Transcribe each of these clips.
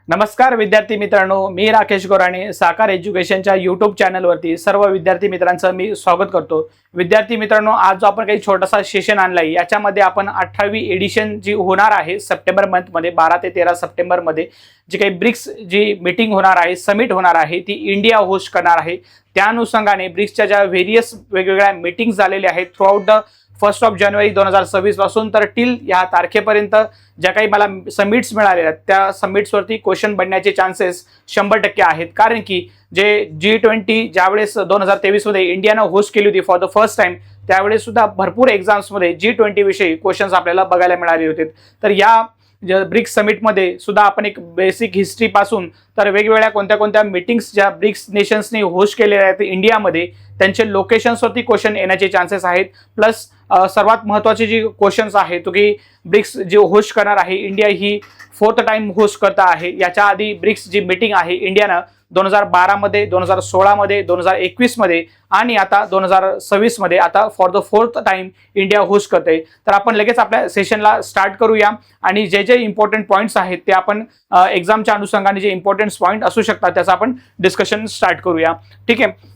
नमस्कार विद्यार्थी मित्रांनो, मी राकेश गोराणे साकार एज्युकेशनच्या यूट्यूब चॅनलवरती सर्व विद्यार्थी मित्रांचं मी स्वागत करतो। विद्यार्थी मित्रांनो, आज जो आपण काही छोटासा सेशन आणलाय याच्यामध्ये आपण 18वी एडिशन जी होणार आहे सप्टेंबर मंथ मध्ये 12 ते 13 सप्टेंबर मध्ये जी काही ब्रिक्स जी मीटिंग होणार आहे, समिट होणार आहे, ती इंडिया होस्ट करणार आहे। त्या अनुषंगाने ब्रिक्सच्या ज्या व्हेरियस वेगवेगळ्या मीटिंग्स झालेल्या आहेत थ्रू आउट द 1 जानेवारी 2026 पासून तर टिल या तारखेपर्यंत ज्या काही मला समिट्स मिळालेल्या आहेत त्या समिट्सवरती क्वेश्चन बनण्याचे चान्सेस 100% आहेत। कारण की जे G20 ज्यावेळेस 2023 मध्ये इंडियानं होस्ट केली होती फॉर द फर्स्ट टाइम, त्यावेळेस सुद्धा भरपूर एक्झाम्समध्ये G20 विषयी क्वेश्चन्स आपल्याला बघायला मिळाले होते। तर या ब्रिक्स समिटमध्ये सुद्धा आपण एक बेसिक हिस्ट्री पासून तर वेगवेगळ्या कोणत्या मीटिंग्स ज्या ब्रिक्स नेशन्सनी होस्ट केलेल्या आहेत इंडियामध्ये त्यांचे लोकेशन्सवरती क्वेश्चन येण्याचे चान्सेस आहेत। प्लस सर्वात महत्त्वाचे जे क्वेश्चन्स आहेत तो की ब्रिक्स जे होस्ट करणार आहे, इंडिया ही 4th टाइम होस्ट करता आहे। याच्या आधी ब्रिक्स जी मीटिंग आहे इंडियानं 2012 मध्ये, 2016 मध्ये, 2021 मध्ये आणि आता 2026 मध्ये आता for the 4th time India host करते। तर आपण लगेच आपल्या सेशनला स्टार्ट करूया आणि जे जे इम्पॉर्टंट पॉइंट्स आहेत ते आपण एक्झामच्या अनुषंगाने जे इम्पॉर्टंट पॉइंट असू शकतात त्याचं आपण डिस्कशन स्टार्ट करूया। ठीक आहे,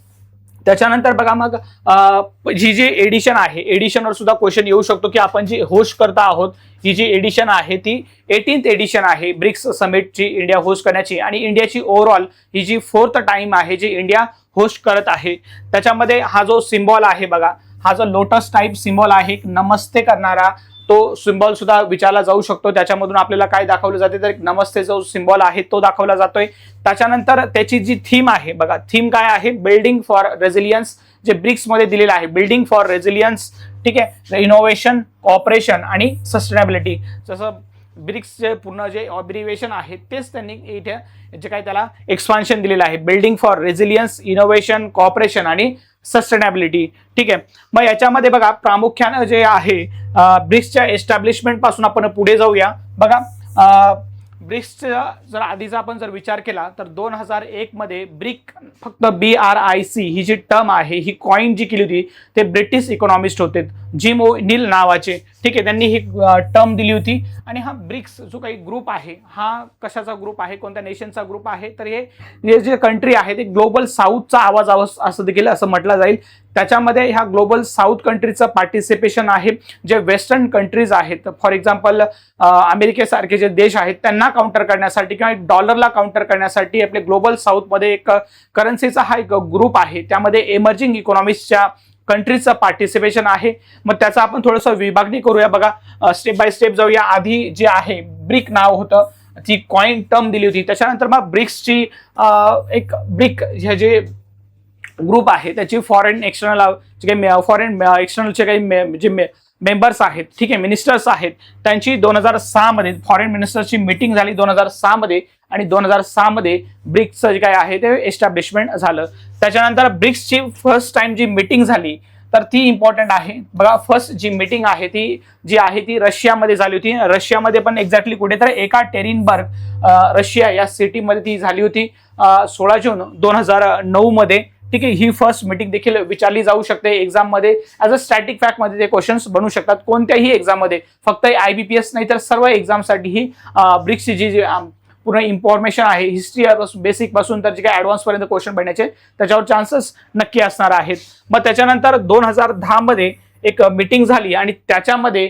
त्याच्यानंतर बघा मग ही जी एडिशन आहे एडिशनवर सुद्धा क्वेश्चन येऊ शकतो की आपण जी होस्ट करता आहोत ही जी एडिशन आहे ती 18th एडिशन आहे ब्रिक्स समिटची इंडिया होस्ट करण्याची आणि इंडियाची ओव्हरऑल ही जी 4th टाइम आहे जी इंडिया होस्ट करत आहे। त्याच्यामध्ये हा जो सिम्बॉल आहे बघा, हा जो लोटस टाइप सिम्बॉल आहे नमस्ते करणारा तो सिम्बॉल सुद्धा विचारला जाऊ शकतो। त्याच्यामधून आपल्याला काय दाखवलं जाते तर नमस्ते जो सिम्बॉल आहे तो दाखवला जातोय। त्याच्यानंतर त्याची जी थीम आहे बघा, थीम काय आहे, बिल्डिंग फॉर रेझिलियन्स जे ब्रिक्स मध्ये दिलेलं आहे, बिल्डिंग फॉर रेझिलियन्स। ठीक आहे, इनोव्हेशन, कॉपरेशन आणि सस्टेनेबिलिटी। जसं ब्रिक्सचे पूर्ण जे ऑब्रिव्हिएशन आहे तेच त्यांनी इथे जे काय त्याला एक्सपान्शन दिलेलं आहे, building for resilience, innovation, cooperation आणि सस्टेनेबिलिटी। ठीक आहे, मग याच्यामध्ये बघा प्रामुख्याने जे आहे ब्रिक्सच्या एस्टॅब्लिशमेंट पासून आपण पुढे जाऊया। बघा ब्रिक्सचा जर आधीचा आपण जर विचार केला तर 2001 मध्ये ब्रिक फक्त BRIC ही जी टर्म आहे ही कॉइन जी केली होती ते ब्रिटिश इकॉनॉमिस्ट होते जिम ओ'नील नावाचे। ठीक आहे, त्यांनी ही टर्म दिली होती आणि हा ब्रिक्स जो काही ग्रुप आहे हा कशाचा ग्रुप आहे, कोणत्या नेशनचा ग्रुप आहे तर हे जे कंट्री आहे ते ग्लोबल साऊथचा आवाज असं देखील असं म्हटलं जाईल। त्याच्यामध्ये ह्या ग्लोबल साऊथ कंट्रीचं पार्टिसिपेशन आहे। जे वेस्टर्न कंट्रीज आहेत फॉर एक्झाम्पल अमेरिकेसारखे जे देश आहेत त्यांना काउंटर करण्यासाठी किंवा डॉलरला काउंटर करण्यासाठी आपले ग्लोबल साऊथमध्ये एक करन्सीचा हा एक ग्रुप आहे, त्यामध्ये एमर्जिंग इकॉनॉमिक्सच्या कंट्रीजचं पार्टिसिपेशन आहे। मग त्याचा आपण थोडंसं विभागणी करूया बघा, स्टेप बाय स्टेप जाऊया। आधी जे आहे ब्रिक नाव होतं, ती कॉइन टर्म दिली होती। त्याच्यानंतर मग ब्रिक्सची एक ब्रिक हे जे ग्रुप आहे त्याची फॉरेन एक्सटर्नलचे काही जे मेंबर्स आहेत, ठीक आहे, मिनिस्टर्स आहेत, त्यांची 2006 मध्ये फॉरेन मिनिस्टरची मीटिंग झाली 2006 मध्ये आणि 2006 मध्ये ब्रिक्सचं जे काय आहे ते एस्टॅब्लिशमेंट झालं। त्याच्यानंतर ब्रिक्सची फर्स्ट टाइम जी मीटिंग झाली तर ती इम्पॉर्टंट आहे बघा। फर्स्ट जी मीटिंग आहे ती रशियामध्ये झाली होती। रशियामध्ये पण एक्झॅक्टली कुठे तर एकाटेरिनबर्ग रशिया या सिटीमध्ये ती झाली होती 16 जून 2009 मध्ये। ठीक आहे, ही फर्स्ट मीटिंग देखील विचारली जाऊ शकते एक्झाम मध्ये ॲज अ स्टॅटिक फॅक्ट मध्ये ते क्वेश्चन्स बनू शकतात कोणत्याही एक्झाम मध्ये, फक्त IBPS नाही तर सर्व एक्झामसाठी ही ब्रिक्सची जी पूर्ण इन्फॉर्मेशन आहे हिस्ट्री बेसिक पासून तर जे काही ऍडव्हान्स पर्यंत क्वेश्चन बनण्याचे त्याच्यावर चान्सेस नक्की असणार आहेत। मग त्याच्यानंतर 2010 मध्ये एक मीटिंग झाली आणि त्याच्यामध्ये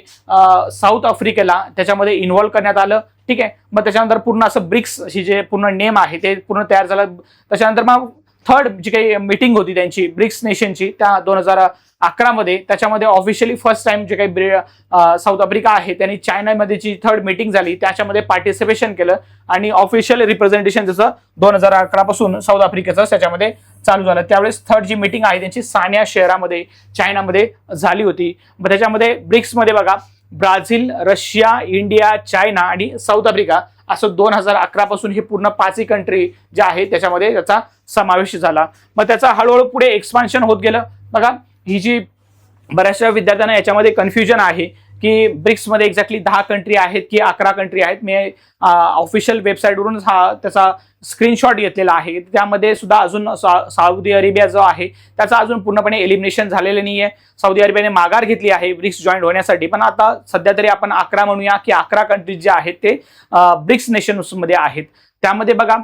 साऊथ आफ्रिकेला त्याच्यामध्ये इन्व्हॉल्व्ह करण्यात आलं। ठीक आहे, मग त्याच्यानंतर पूर्ण असं ब्रिक्स ही जे पूर्ण नेम आहे ते पूर्ण तयार झालं। त्याच्यानंतर मग थर्ड जी काही मीटिंग होती त्यांची ब्रिक्स नेशनची त्या 2011 मध्ये, त्याच्यामध्ये ऑफिशियली फर्स्ट टाइम जे काही साऊथ आफ्रिका आहे त्यांनी चायनामध्ये जी थर्ड मीटिंग झाली त्याच्यामध्ये पार्टिसिपेशन केलं आणि ऑफिशियल रिप्रेझेंटेशन जसं 2011 पासून साऊथ आफ्रिकेचं त्याच्यामध्ये चालू झालं। त्यावेळेस थर्ड जी मीटिंग आहे त्यांची सानिया शहरामध्ये चायनामध्ये झाली होती। मग त्याच्यामध्ये ब्रिक्समध्ये बघा ब्राझील, रशिया, इंडिया, चायना आणि साऊथ आफ्रिका असं 2011 पासून हे पूर्ण 5ही कंट्री ज्या आहेत त्याच्यामध्ये त्याचा समावेश झाला। मग त्याचा हळूहळू पुढे एक्सपान्शन होत गेलं बघा। ही जी बऱ्याचशा विद्यार्थ्यांना याच्यामध्ये कन्फ्युजन आहे की ब्रिक्समध्ये एक्झॅक्टली 10 कंट्री आहेत की 11 कंट्री आहेत. मी ऑफिशियल वेबसाईटवरून हा त्याचा स्क्रीनशॉट घेतलेला आहे. त्यामध्ये सुद्धा अजून सौदी अरेबिया जो आहे त्याचा अजून पूर्णपणे एलिमिनेशन झालेलं नाहीये. सौदी अरेबियाने माघार घेतली आहे ब्रिक्स जॉईन होण्यासाठी, पण आता सध्या तरी आपण 11 म्हणूया की 11 कंट्रीज जे आहेत ते ब्रिक्स नेशन्समध्ये आहेत. त्यामध्ये बघा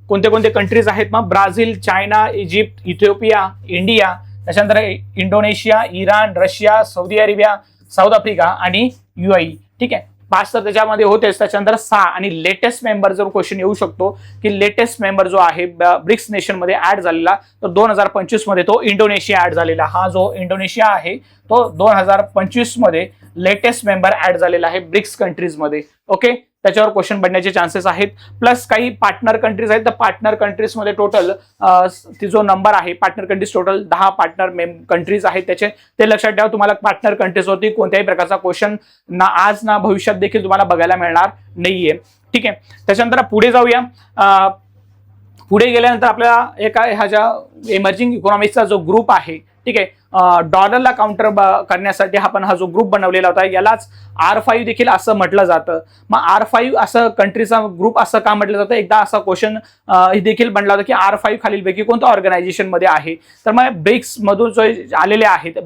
कोणते कोणते कंट्रीज आहेत. मग Brazil, China, Egypt, Ethiopia, India, त्याच्यानंतर Indonesia, Iran, Russia, Saudi Arabia, South Africa आणि UAE. ठीक आहे, 5 तर त्याच्यामध्ये होतेच. त्याच्यानंतर 6 आणि लेटेस्ट मेंबर जर क्वेश्चन येऊ शकतो की लेटेस्ट मेंबर जो आहे ब्रिक्स नेशन मध्ये ऍड झालेला, तर 2025 मध्ये तो इंडोनेशिया ऍड झालेला. हा जो इंडोनेशिया आहे तो 2025 मध्ये लेटेस्ट मेंबर ऍड झालेला आहे ब्रिक्स कंट्रीज मध्ये. ओके, त्याच्यावर क्वेश्चन बनण्याचे चान्सेस आहेत. प्लस काही पार्टनर कंट्रीज आहेत. तर पार्टनर कंट्रीज मध्ये टोटल जो नंबर आहे partner countries total 10 partner countries आहेत त्याचे, ते लक्षात ठेवा. तुम्हाला पार्टनर कंट्रीज होती कोणत्याही प्रकारचा क्वेश्चन ना आज ना भविष्यात देखील तुम्हाला बघायला मिळणार नाहीये. ठीक आहे, त्याच्यानंतर पुढे जाऊया. पुढे गेल्यानंतर आपल्याला एका ह्या ज्या इमर्जिंग इकॉनॉमिक्सचा जो ग्रुप आहे, ठीक आहे, डॉलरला काउंटर करण्यासाठी आपण हा जो ग्रुप बनवलेला होता यालाच R5 देखील असं म्हटलं जातं. मग R5 असं कंट्रीचा ग्रुप असं का म्हटलं जातं? एकदा असा क्वेश्चन देखील बनला होता की R5 खालीलपैकी कोणत्या ऑर्गनायझेशन मध्ये आहे? तर मग ब्रिक्स मधून जो आलेले आहेत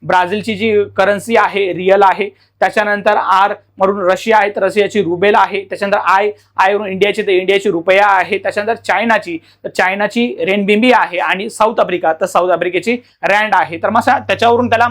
ब्राझीलची जी करन्सी आहे रिअल आहे. त्याच्यानंतर R मधून रशिया आहे, तर रशियाची रुबेल आहे. त्याच्यानंतर आय वरून इंडियाची रुपया आहे. त्याच्यानंतर चायनाची रेनबिंबी आहे आणि साऊथ आफ्रिकेची रँड आहे. तर मग त्याच्यावरून त्याला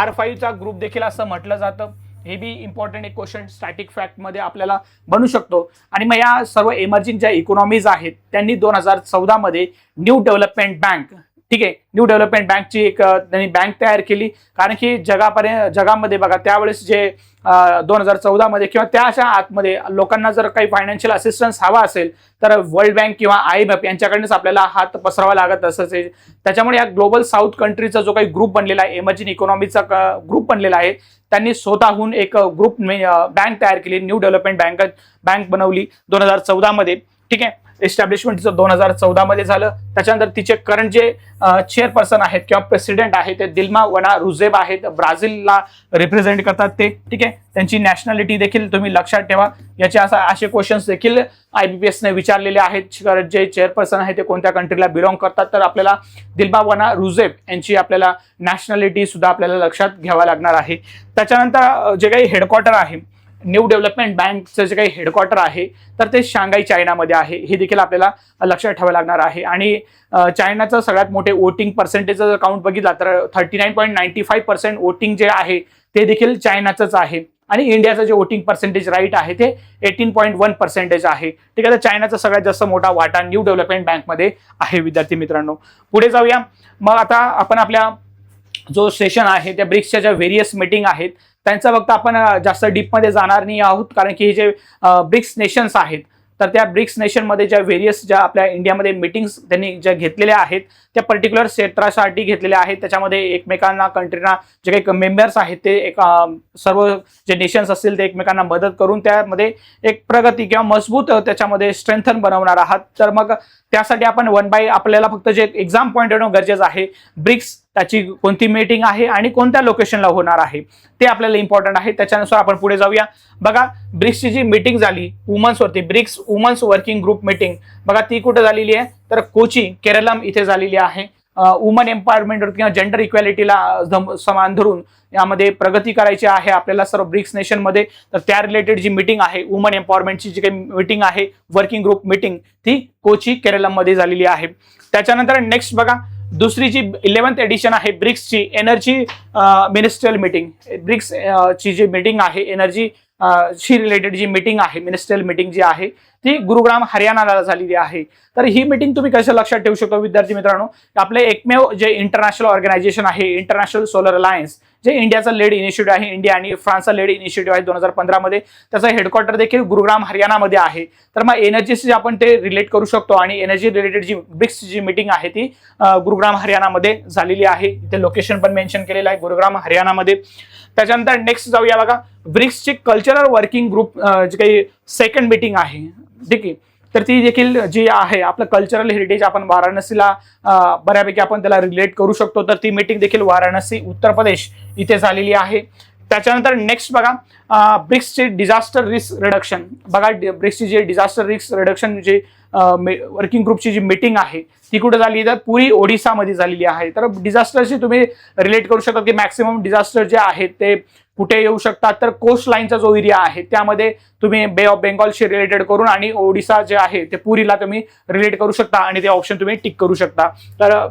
R5 चा ग्रुप देखील असं म्हटलं जातं. हे बी इम्पॉर्टंट एक क्वेश्चन स्टॅटिक फॅक्ट मध्ये आपल्याला बनू शकतो. आणि मग या सर्व इमर्जिंग ज्या इकॉनॉमीज आहेत त्यांनी 2014 मध्ये न्यू डेव्हलपमेंट बँक, ठीक आहे, न्यू डेव्हलपमेंट बँकची एक त्यांनी बँक तयार केली. कारण की जगामध्ये बघा त्यावेळेस जे 2014 मध्ये किंवा त्याच्या आतमध्ये लोकांना जर काही फायनान्शियल असिस्टन्स हवा असेल तर वर्ल्ड बँक किंवा IMF यांच्याकडनंच आपल्याला हात पसरावा लागत असंच. त्याच्यामुळे या ग्लोबल साऊथ कंट्रीचा जो काही ग्रुप बनलेला आहे, इमर्जिंग इकॉनॉमीचा ग्रुप बनलेला आहे, त्यांनी स्वतःहून एक ग्रुप बँक तयार केली, न्यू डेव्हलपमेंट बँक बनवली 2014 मध्ये. ठीक आहे, एस्टॅब्लिशमेंट 2014 मध्ये झालं. त्याच्यानंतर तिचे करंट जे चेअरपर्सन आहेत किंवा प्रेसिडेंट आहेत ते दिल्मा वना रुझेब आहेत, ब्राझीलला रिप्रेझेंट करतात ते. ठीक आहे, त्यांची नॅशनॅलिटी देखील तुम्ही लक्षात ठेवा. याचे असे क्वेश्चन्स देखील IBPS ने विचारलेले आहेत. जे चेअरपर्सन आहे ते कोणत्या कंट्रीला बिलॉंग करतात, तर आपल्याला दिल्मा वना रुझेब यांची आपल्याला नॅशनॅलिटी सुद्धा आपल्याला लक्षात घ्यावा लागणार आहे. त्याच्यानंतर जे काही हेडक्वार्टर आहे न्यू डेव्हलपमेंट बँकचं जे काही हेडक्वार्टर आहे तर ते शांघाई चायनामध्ये आहे. हे देखील आपल्याला लक्षात ठेवावं लागणार आहे. आणि चायनाचं सगळ्यात मोठे वोटिंग पर्सेंटेजचा जर काउंट बघितला तर 39.95% वोटिंग जे आहे ते देखील चायनाचंच आहे. आणि इंडियाचं जे वोटिंग पर्सेंटेज राईट आहे ते 18.1% आहे. ठीक आहे, तर चायनाचा सगळ्यात जास्त मोठा वाटा न्यू डेव्हलपमेंट बँकमध्ये आहे. विद्यार्थी मित्रांनो, पुढे जाऊया. मग आता आपण आपल्या जो सेशन आहे त्या ब्रिक्सच्या ज्या व्हेरियस मीटिंग आहेत त्यांचा फक्त आपण जास्त डीपमध्ये जाणार नाही आहोत, कारण की हे जे ब्रिक्स नेशन्स आहेत तर त्या ब्रिक्स नेशनमध्ये ज्या व्हेरियस ज्या आपल्या इंडियामध्ये मीटिंग्स त्यांनी ज्या घेतलेल्या आहेत त्या पर्टिक्युलर क्षेत्रासाठी घेतलेल्या आहेत. त्याच्यामध्ये एकमेकांना कंट्रीना जे काही मेंबर्स आहेत ते एक सर्व जे नेशन्स असतील ते एकमेकांना मदत करून त्यामध्ये एक प्रगती किंवा मजबूत त्याच्यामध्ये स्ट्रेंथन बनवणार आहात. तर मग त्यासाठी आपण आपल्याला फक्त जे एक्झाम पॉईंट ऑफ गरजेचं आहे ब्रिक्स त्याची कोणती मीटिंग आहे आणि कोणत्या लोकेशनला होणार आहे ते आपल्याला इम्पॉर्टंट आहे. त्याच्यानुसार आपण पुढे जाऊया. बघा, ब्रिक्सची जी मीटिंग झाली वुमन्सवरती, BRICS women's working group meeting, बघा ती कुठे झालेली आहे तर कोची केरळम इथे झालेली आहे. वुमन एम्पॉवरमेंट किंवा जेंडर इक्वॅलिटीला समान धरून यामध्ये प्रगती करायची आहे आपल्याला सर्व ब्रिक्स नेशनमध्ये. तर त्या रिलेटेड जी मीटिंग आहे वुमन एम्पॉवरमेंटची जी काही मीटिंग आहे वर्किंग ग्रुप मीटिंग ती कोची केरळम मध्ये झालेली आहे. त्याच्यानंतर नेक्स्ट बघा, दुसरी जी 11th एडिशन आहे ब्रिक्सची एनर्जी मिनिस्ट्रियल मीटिंग, ब्रिक्स ची जी मीटिंग आहे एनर्जी शी रिलेटेड जी मीटिंग आहे मिनिस्ट्रियल मीटिंग जी आहे ती गुरुग्राम हरियाणाला झालेली आहे. तर ही मीटिंग तुम्ही कसं लक्षात ठेवू शकतो विद्यार्थी मित्रांनो, आपले एकमेव जे इंटरनॅशनल ऑर्गनायझेशन आहे इंटरनॅशनल सोलर अलायन्स, जे इंडियाचा लेड इनिशिएटिव्ह आहे, इंडिया आणि फ्रान्सचा लेड इनिशिएटिव्ह आहे 2015 मध्ये, त्याचा हेडक्वार्टर देखील गुरुग्राम हरियाणामध्ये आहे. तर मग एनर्जीशी आपण ते रिलेट करू शकतो आणि एनर्जी रिलेटेड जी ब्रिक्स जी मीटिंग आहे ती गुरुग्राम हरियाणामध्ये झालेली आहे. इथे लोकेशन पण मेन्शन केलेलं आहे गुरुग्राम हरियाणामध्ये. त्याच्यानंतर नेक्स्ट जाऊया. बघा, ब्रिक्सची कल्चरल वर्किंग ग्रुप जी काही सेकंड मीटिंग आहे, ठीक आहे, तर ती देखील जी आहे आपलं कल्चरल हेरिटेज आपण वाराणसीला बऱ्यापैकी आपण त्याला रिलेट करू शकतो. तर ती मीटिंग देखील वाराणसी उत्तर प्रदेश इथे झालेली आहे. त्याच्यानंतर नेक्स्ट बघा ब्रिक्सचे डिझास्टर रिस्क रिडक्शन. बघा ब्रिक्सची जे डिझास्टर रिस्क रिडक्शन जे वर्किंग ग्रुपची जी मीटिंग आहे ती कुठे झाली तर पुरी ओडिसामध्ये झालेली आहे. तर डिझास्टरशी तुम्ही रिलेट करू शकता की मॅक्सिमम डिझास्टर जे आहेत ते कुठे येऊ शकतात तर कोस्ट लाईनचा जो एरिया आहे त्यामध्ये तुम्ही बे ऑफ बेंगॉलशी रिलेटेड करून आणि ओडिसा जे आहे ते पुरीला तुम्ही रिलेट करू शकता आणि ते ऑप्शन तुम्ही टिक करू शकता. तर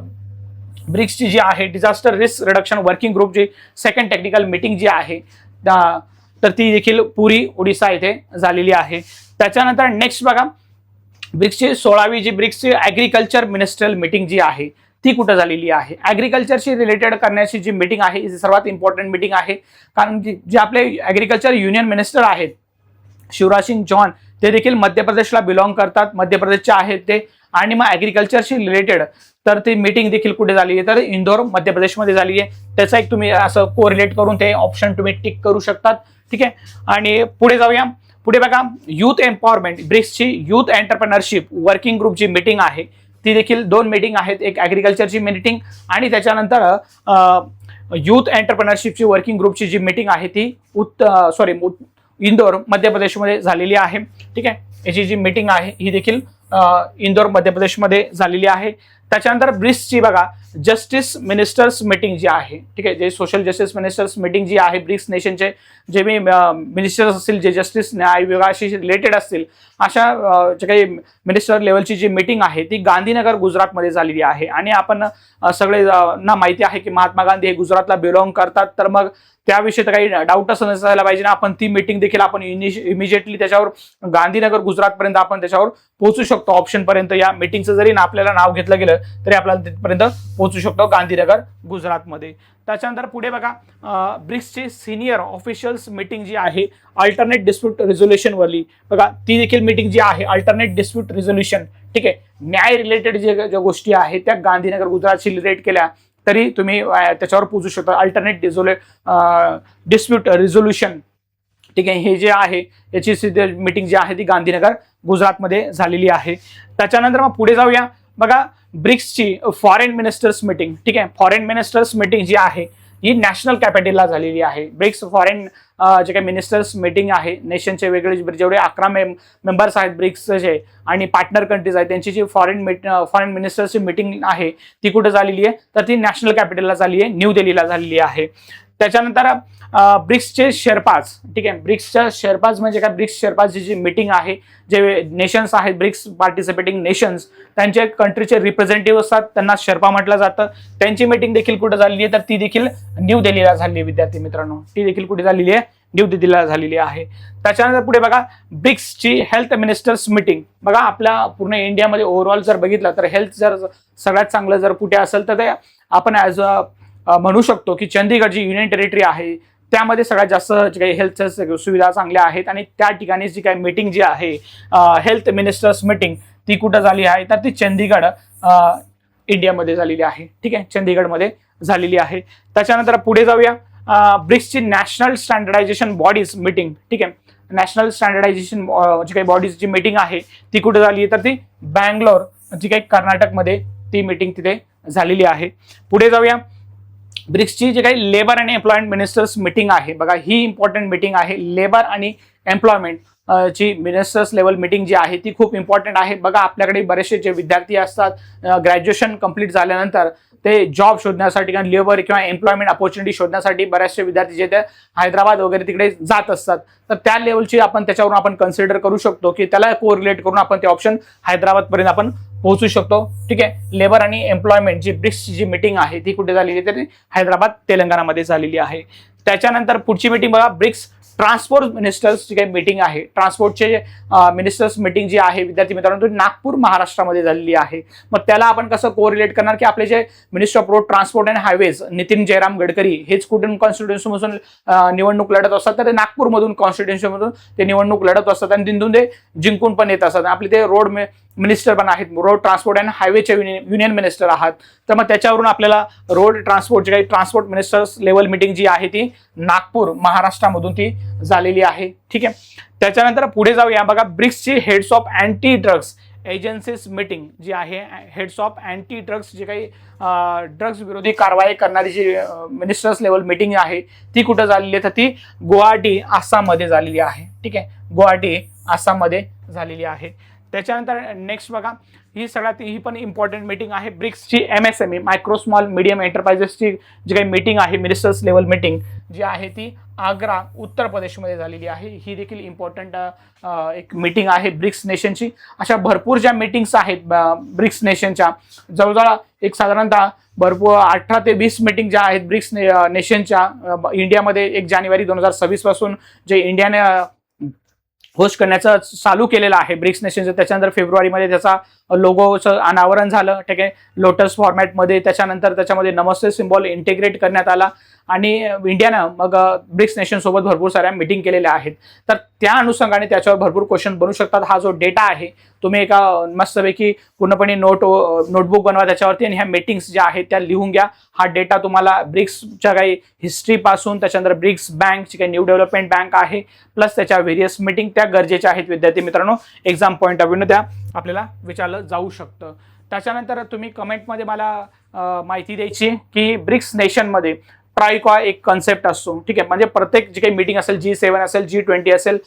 ब्रिक्सची जी आहे डिझास्टर रिस्क रिडक्शन वर्किंग ग्रुपची सेकंड टेक्निकल मीटिंग जी आहे तर ती देखील पुरी ओडिसा येथे झालेली आहे. त्याच्यानंतर नेक्स्ट बघा ब्रिक्सची 16वी जी ब्रिक्सची ॲग्रिकल्चर मिनिस्ट्रियल मीटिंग जी आहे ती कुठं झालेली आहे. ॲग्रिकल्चरशी रिलेटेड करण्याची जी मीटिंग आहे ही सर्वात इम्पॉर्टंट मीटिंग आहे, कारण जे आपले ॲग्रिकल्चर युनियन मिनिस्टर आहेत शिवराज सिंग चौहान ते देखील मध्य प्रदेशला बिलॉंग करतात, मध्य प्रदेशचे आहेत ते. आणि मग ॲग्रिकल्चरशी रिलेटेड तर ती मीटिंग देखील कुठे झाली आहे तर इंदोर मध्य प्रदेशमध्ये झाली आहे. त्याचा एक तुम्ही असं कोरिलेट करून ते ऑप्शन तुम्ही टिक करू शकतात. ठीक आहे. आणि पुढे जाऊया. पुढे बघा युथ एम्पॉवरमेंट ब्रिक्सची युथ एंटरप्रेनरशिप वर्किंग ग्रुपची मीटिंग आहे ती देखील 2 मीटिंग आहेत, एक ॲग्रिकल्चरची मीटिंग आणि त्याच्यानंतर युथ एंटरप्रेनरशिपची वर्किंग ग्रुपची जी मीटिंग आहे ती इंदोर मध्य प्रदेशमध्ये झालेली आहे. ठीक आहे. याची जी मीटिंग आहे ही देखील इंदोर मध्य प्रदेशमध्ये झालेली आहे. त्याच्यानंतर ब्रिक्सची बघा जस्टिस मिनिस्टर्स मीटिंग जी आहे, ठीक आहे, जे सोशल जस्टिस मिनिस्टर्स मीटिंग जी आहे ब्रिक्स नेशनचे जे मी मिनिस्टर्स असतील जे जस्टिस न्याय विभागाशी रिलेटेड असतील अशा जे काही मिनिस्टर लेवलची जी मीटिंग आहे ती गांधीनगर गुजरातमध्ये झालेली आहे. आणि आपण सगळे ना माहिती आहे की महात्मा गांधी हे गुजरातला बिलॉंग करतात, तर मग त्याविषयी तर काही डाऊटच नसायला पाहिजे ना. आपण ती मीटिंग देखील आपण इमिजिएटली त्याच्यावर गांधीनगर गुजरातपर्यंत आपण त्याच्यावर पोहोचू शकतो ऑप्शन पर्यंत. या मीटिंगचं जरी ना आपल्याला नाव घेतलं गेलं तरी आपल्याला तिथपर्यंत पोहोचू शकतो गांधीनगर गुजरातमध्ये. त्याच्यानंतर पुढे बघा ब्रिक्सची सिनियर ऑफिशियल्स मीटिंग जी आहे अल्टरनेट डिस्प्यूट रिझोल्युशन वरली बघा ती देखील मीटिंग जी आहे अल्टरनेट डिस्प्यूट रिझोल्युशन. ठीक आहे. न्याय रिलेटेड ज्या गोष्टी आहेत त्या गांधीनगर गुजरातशी रिलेट केल्या तरी तुम्ही त्याच्यावर पोहोचू शकता. Alternate dispute resolution. ठीक आहे. हे जे आहे याची मीटिंग जी आहे ती गांधीनगर गुजरातमध्ये झालेली आहे. त्याच्यानंतर मग पुढे जाऊया. बघा ब्रिक्सची फॉरेन मिनिस्टर्स मीटिंग. ठीक आहे. फॉरेन मिनिस्टर्स मीटिंग जी आहे ही नॅशनल कॅपिटलला झालेली आहे. ब्रिक्स फॉरेन जे काही मिनिस्टर्स मीटिंग आहे नेशनचे वेगळे जेवढे 11 मेंबर्स आहेत ब्रिक्सचे आणि पार्टनर कंट्रीज आहेत त्यांची जी फॉरेन मिनिस्टर्सची मीटिंग आहे ती कुठे झालेली आहे तर ती नॅशनल कॅपिटलला झाली आहे, न्यू दिल्लीला झालेली आहे. त्याच्यानंतर ब्रिक्सचे शेर्पाज. ठीक आहे. ब्रिक्सच्या शेर्पाज म्हणजे काय ब्रिक्स शेर्पाजची जी मीटिंग आहे जे नेशन्स आहेत ब्रिक्स पार्टिसिपेटिंग नेशन्स त्यांच्या कंट्रीचे रिप्रेझेंटेटिव्ह असतात त्यांना शेर्पा म्हटलं जातं. त्यांची मीटिंग देखील कुठे झालेली आहे तर ती देखील न्यू दिल्लीला झालेली आहे विद्यार्थी मित्रांनो. ती देखील कुठे झालेली आहे न्यू दिल्लीला झालेली आहे. त्याच्यानंतर पुढे बघा ब्रिक्सची हेल्थ मिनिस्टर्स मीटिंग. बघा आपल्या पूर्ण इंडियामध्ये ओव्हरऑल जर बघितलं तर हेल्थ जर सगळ्यात चांगलं जर कुठे असेल तर ते आपण ॲज म्हणू शकतो की चंदीगड जी युनियन टेरिटरी आहे त्यामध्ये सगळ्यात जास्त जे काही हेल्थच्या सुविधा चांगल्या आहेत आणि त्या ठिकाणी जी काही मीटिंग जी आहे हेल्थ मिनिस्टर्स मीटिंग ती कुठं झाली आहे तर ती चंदीगड इंडियामध्ये झालेली आहे. ठीक आहे. चंदीगडमध्ये झालेली आहे. त्याच्यानंतर पुढे जाऊया. ब्रिक्सची नॅशनल स्टँडर्डायझेशन बॉडीज मीटिंग. ठीक आहे. नॅशनल स्टँडर्डायझेशन जी काही बॉडीजची मीटिंग आहे ती कुठे झाली आहे तर ती बँगलोर जी काही कर्नाटकमध्ये ती मीटिंग तिथे झालेली आहे. पुढे जाऊया. ब्रिक्सची जी काही लेबर आणि एम्प्लॉयमेंट मिनिस्टर्स मीटिंग आहे बघा ही इम्पॉर्टंट मीटिंग आहे. लेबर आणि एम्प्लॉयमेंट ची मिनिस्टर्स लेवल मीटिंग जी आहे ती खूप इम्पॉर्टंट आहे. बघा आपल्याकडे बरेचसे जे विद्यार्थी असतात ग्रॅज्युएशन कंप्लीट झाल्यानंतर ते जॉब शोधण्यासाठी किंवा लेबर किंवा एम्प्लॉयमेंट अपॉर्च्युनिटी शोधण्यासाठी बरेचसे विद्यार्थी जे ते हैदराबाद वगैरे तिकडे जात असतात तर त्या लेवलची आपण त्याच्यावरून आपण कन्सिडर करू शकतो की त्याला कोरिलेट करून आपण ते ऑप्शन हैदराबादपर्यंत आपण पोहोचू शकतो. ठीक आहे. लेबर आणि एम्प्लॉयमेंट जी ब्रिक्सची जी मीटिंग आहे ती कुठे झालेली आहे तर हैदराबाद तेलंगणामध्ये झालेली आहे. त्याच्यानंतर पुढची मीटिंग बघा ब्रिक्स ट्रान्सपोर्ट मिनिस्टर्सची काही मीटिंग आहे. ट्रान्सपोर्टचे मिनिस्टर्स मीटिंग जी आहे विद्यार्थी मित्रांनो नागपूर महाराष्ट्रामध्ये झालेली आहे. मग त्याला आपण कसं कोरिलेट करणार की आपले जे minister of road transport and highways Nitin Jairam Gadkari हेच कुठून कॉन्स्टिट्युन्सीमधून निवडणूक लढत असतात तर ते नागपूरमधून कॉन्स्टिट्युन्सीमधून ते निवडणूक लढत असतात आणि तिथून ते जिंकून पण येत असतात. आपले ते रोड मिनिस्टर पण आहेत, रोड ट्रान्सपोर्ट अँड हायवेचे युनियन मिनिस्टर आहात. तर मग त्याच्यावरून आपल्याला रोड ट्रान्सपोर्टची काही ट्रान्सपोर्ट मिनिस्टर्स लेवल मीटिंग जी आहे ती नागपूर महाराष्ट्रामधून ती झालेली आहे. ठीक आहे. त्याच्यानंतर पुढे जाऊया. बघा ब्रिक्सची heads of anti drugs agencies meeting जी आहे, हेड्स ऑफ अँटी ड्रग्स, जे काही ड्रग्स विरोधी कारवाई करणारी जी मिनिस्टर्स लेवल मीटिंग आहे ती कुठं झालेली आहे, तर ती गुवाहाटी आसाममध्ये झालेली आहे. ठीक आहे, गुवाहाटी आसाममध्ये झालेली आहे. त्याच्यानंतर नेक्स्ट बघा, ही पण इम्पॉर्टंट मीटिंग आहे ब्रिक्सची, MSME मायक्रो स्मॉल मीडियम एंटरप्राइजेसची जी काही मीटिंग आहे, मिनिस्टर्स लेवल मीटिंग जी आहे ती आग्रा उत्तर प्रदेशमध्ये झालेली आहे. ही देखील इम्पॉर्टंट एक मीटिंग आहे ब्रिक्स नेशनची. अशा भरपूर ज्या मीटिंग्स आहेत ब्रिक्स नेशनच्या, जवळजवळ एक साधारणतः भरपूर 18 ते 20 मीटिंग ज्या आहेत ब्रिक्स नेशनच्या इंडियामध्ये 1 जानेवारी 2026 पासून जे इंडियाने होस्ट करण्याचं चालू केलेलं आहे ब्रिक्स नेशनचं. त्याच्यानंतर फेब्रुवारीमध्ये त्याचा लोगोचं अनावरण झालं. ठीक आहे, लोटस फॉर्मॅटमध्ये. त्याच्यानंतर त्याच्यामध्ये नमस्ते सिम्बॉल इंटिग्रेट करण्यात आला आणि इंडियानं मग ब्रिक्स नेशन सोबत भरपूर साऱ्या मीटिंग केलेल्या आहेत. तर त्या अनुषंगाने त्याच्यावर भरपूर क्वेश्चन बनू शकतात. हा जो डेटा आहे तुम्ही एका मस्तपैकी पूर्णपणे नोटबुक बनवा त्याच्यावरती आणि ह्या मीटिंग्स ज्या आहेत त्या लिहून घ्या. हा डेटा तुम्हाला ब्रिक्सच्या काही हिस्ट्रीपासून, त्याच्यानंतर ब्रिक्स बँकची काही न्यू डेव्हलपमेंट बँक आहे, प्लस त्याच्या व्हेरियस मीटिंग त्या गरजेच्या आहेत विद्यार्थी मित्रांनो. एक्झाम पॉईंट ऑफ व्ह्यूने त्या आपल्याला विचारलं जाऊ शकतं. त्याच्यानंतर तुम्ही कमेंटमध्ये मला माहिती द्यायची की ब्रिक्स नेशनमध्ये ट्रायकॉ एक कन्सेप्ट असतो. ठीक आहे, म्हणजे प्रत्येक जी काही मीटिंग असेल, G7 असेल, G20 असेल,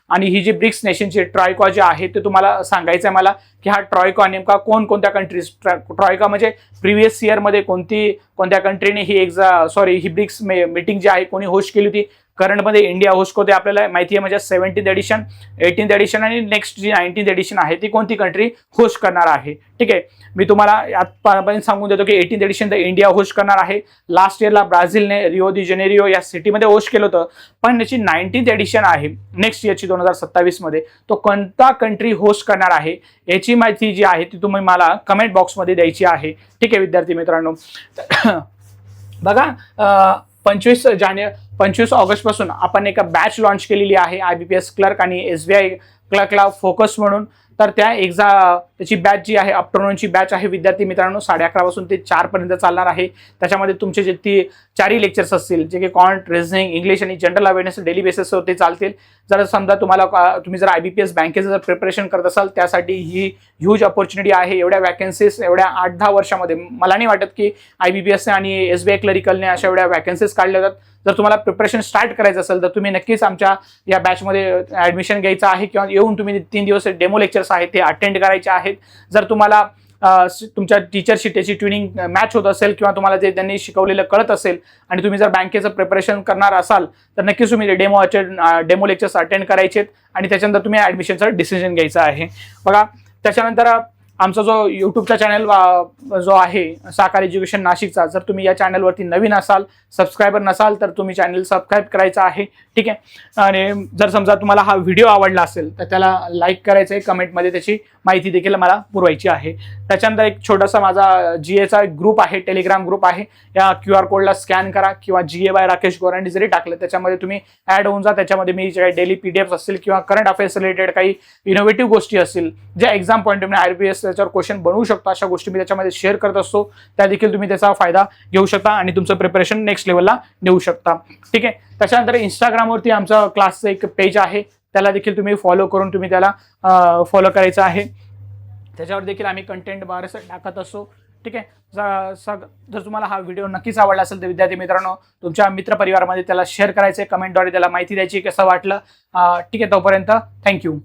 आणि ही जी ब्रिक्स नेशनची ट्रायकॉ जे आहे ते तुम्हाला सांगायचं आहे मला की हा ट्रायकॉ नेमका कोणत्या कंट्रीज, ट्रायकॉ म्हणजे प्रिव्हियस इयरमध्ये कोणत्या कंट्रीने ही ब्रिक्स मीटिंग जी आहे कोणी होस्ट केली होती. करंटमध्ये इंडिया होस्ट होते आपल्याला माहिती आहे, म्हणजे 17th एडिशन, 18th एडिशन आणि नेक्स्ट जी 19th एडिशन आहे ती कोणती कंट्री होस्ट करणार आहे. ठीक आहे, मी तुम्हाला आतापर्यंत सांगून देतो की 18th एडिशन तर इंडिया होस्ट करणार आहे. लास्ट इयरला ब्राझीलने रिओ दी जेनेरिओ या सिटीमध्ये होस्ट केलं होतं, पण याची 19th एडिशन आहे नेक्स्ट इयरची 2027 मध्ये, तो कोणता कंट्री होस्ट करणार आहे याची माहिती जी आहे ती तुम्ही मला कमेंट बॉक्समध्ये द्यायची आहे. ठीक आहे विद्यार्थी मित्रांनो. बघा 25 ऑगस्ट पासून आपण एका बॅच लॉन्च केलेली आहे IBPS क्लर्क आणि SBI क्लर्कला फोकस म्हणून. तर त्याची बॅच जी आहे आफ्टरनूनची बॅच आहे विद्यार्थी मित्रांनो, 11:30 पासून ते 4 पर्यंत चालणार आहे. त्याच्यामध्ये तुमचे जे 4ही लेक्चर्स असतील जे की कॉन्ट, रिझनिंग, इंग्लिश आणि जनरल अवेअरनेस डेली बेसिसवरती चालतील. जर समजा तुम्ही जर IBPS बँकेचं जर प्रिपरेशन करत असाल त्यासाठी ही ह्यूज ऑपॉर्च्युनिटी आहे. एवढ्या वॅकन्सीज एवढ्या 8-10 वर्षामध्ये मला नाही वाटत की IBPS आणि SBI क्लरिकलने अशा एवढ्या वॅकन्सीज काढल्या जातात. जर तुम्हाला प्रिपरेशन स्टार्ट करायचं असेल तर तुम्ही नक्कीच आमच्या या बॅचमध्ये ॲडमिशन घ्यायचं आहे किंवा येऊन तुम्ही 3 दिवस डेमो लेक्चर्स आहेत ते अटेंड करायचे आहेत. जर तुम्हाला तुमच्या टीचरशी त्याची ट्युनिंग मॅच होत असेल किंवा तुम्हाला जे त्यांनी शिकवलेलं कळत असेल आणि तुम्ही जर बँकेचं प्रिपरेशन करणार असाल तर नक्कीच तुम्ही डेमो लेक्चर्स अटेंड करायचे आणि त्याच्यानंतर तुम्ही ॲडमिशनचं डिसिजन घ्यायचं आहे. बघा त्याच्यानंतर आमचा जो यूट्यूबचा चॅनल जो आहे साकार एज्युकेशन नाशिकचा, जर तुम्ही या चॅनलवरती नवीन असाल, सबस्क्रायबर नसाल तर तुम्ही चॅनल सबस्क्राईब करायचं आहे. ठीक आहे, आणि जर समजा तुम्हाला हा व्हिडिओ आवडला असेल तर त्याला लाईक करायचं आहे, कमेंटमध्ये त्याची माहिती देखील मला पुरवायची आहे. त्याच्यानंतर एक छोटासा माझा GA चा ग्रुप आहे, टेलिग्राम ग्रुप आहे. या QR कोडला स्कॅन करा किंवा GA बाय राकेश गोरांडे जरी टाकलं त्याच्यामध्ये तुम्ही ॲड होऊन जा. त्याच्यामध्ये मी जे काही डेली PDF असतील किंवा करंट अफेअर्स रिलेटेड काही इनोव्हेटिव्ह गोष्टी असतील ज्या एक्झाम पॉईंट ऑफ IBPS त्याच्यावर क्वेश्चन बनवू शकतो, अशा गोष्टी मी त्याच्यामध्ये शेअर करत असतो. त्या देखील तुम्ही त्याचा फायदा घेऊ शकता आणि तुमचं प्रिपरेशन नेक्स्ट लेवलला नेऊ शकता. ठीक आहे, त्याच्यानंतर इंस्टाग्रामवरती आमचं क्लासचं एक पेज आहे, त्याला देखील तुम्ही फॉलो करून तुम्ही त्याला फॉलो करायचं आहे. त्याच्यावर देखील आम्ही कंटेंट बरंचसं टाकत असतो. ठीक आहे, जर तुम्हाला हा व्हिडिओ नक्कीच आवडला असेल तर विद्यार्थी मित्रांनो तुमच्या मित्रपरिवारामध्ये त्याला शेअर करायचं, कमेंटद्वारे त्याला माहिती द्यायची कसं वाटलं. ठीक आहे, तोपर्यंत थँक्यू.